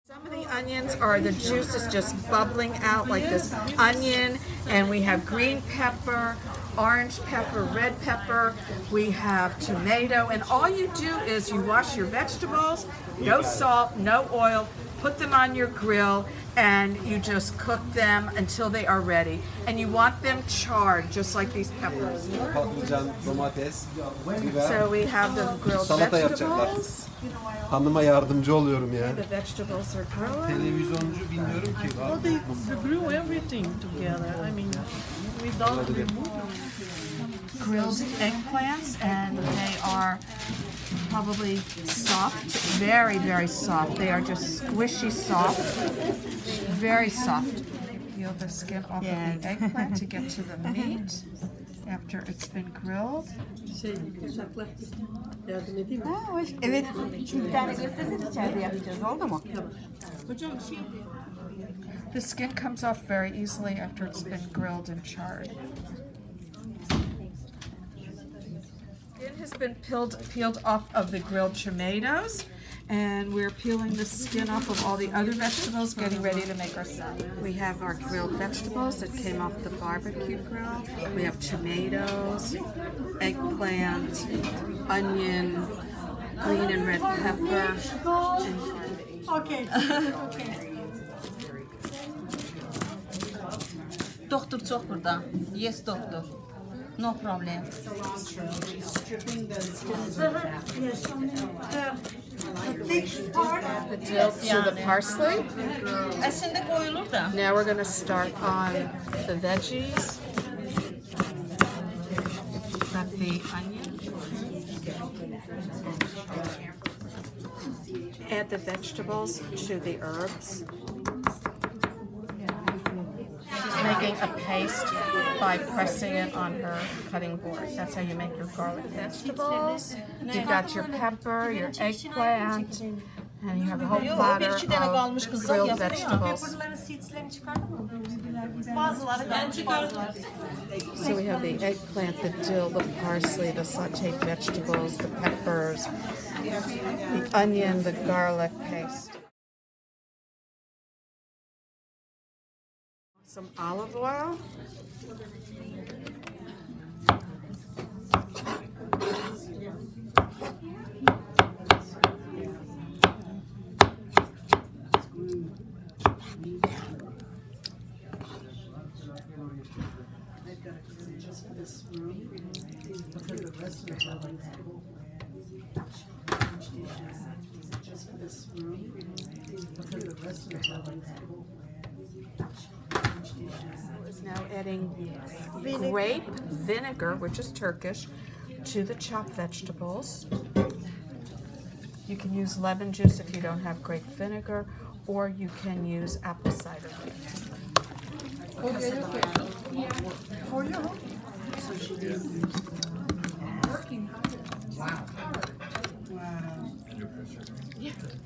Some of the onions are the juice is just bubbling out like this onion, and we have green pepper, orange pepper, red pepper, we have tomato, and all you do is you wash your vegetables, no salt, no oil, put them on your grill, and you just cook them until they are ready. And you want them charred, just like these peppers. Patlıcan, domates, biber, So we have the grilled salata yapacaklar. vegetables. Hanıma yardımcı oluyorum ya. The vegetables are grilled. Televizyoncu bilmiyorum ki. Well, they brew everything together. I mean, without Grilled eggplants, and they are probably soft, very, very soft. They are just squishy soft, very soft. Peel the skin off of the eggplant to get to the meat after it's been grilled. yardım edeyim mi? Ha, hoş. Evet. Bir tane gösterseniz içeride yapacağız. Oldu mu? The skin comes off very easily after it's been grilled and charred. Skin has been peeled off of the grilled tomatoes, and we're peeling the skin off of all the other vegetables, getting ready to make our salad. We have our grilled vegetables that came off the barbecue grill. We have tomatoes, eggplant, onion, green and red pepper, and Okay. Doktor çok burada. Yes, doctor. No problem. the dill to the parsley. Aslında koyulur da. Now we're going to start on the veggies. Got the onion. Add the vegetables to the herbs. She's making a paste by pressing it on her cutting board. That's how you make your garlic vegetables. You've got your pepper, your eggplant, and you have a whole platter of grilled vegetables. So we have the eggplant, the dill, the parsley, the sauteed vegetables, the peppers, the onion, the garlic paste. Some olive oil. Is now adding grape vinegar, which is Turkish, to the chopped vegetables. You can use lemon juice if you don't have grape vinegar, or you can use apple cider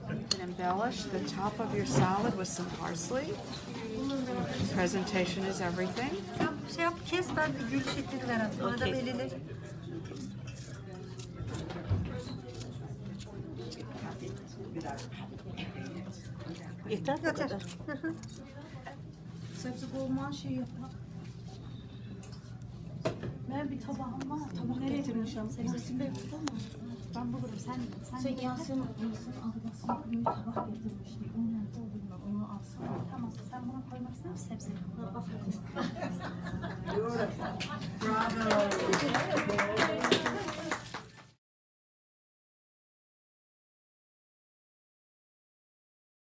And embellish the top of your salad with some parsley. Presentation is everything. Şey yap, kes ben bir gül şeklini ver. Orada belirli. Yeter bu Yeter. kadar. Sebze olmayan şey yapmak. Ben bir tabağım var. Tabak getirmişim. Sebzesini yok ama. Ben bulurum. Sen Yasin ablasının büyük tabak getirmişti. Onu nerede o bilmem. Onu alsana. Tamam. Sen buna koymak ister misin sebzeyi?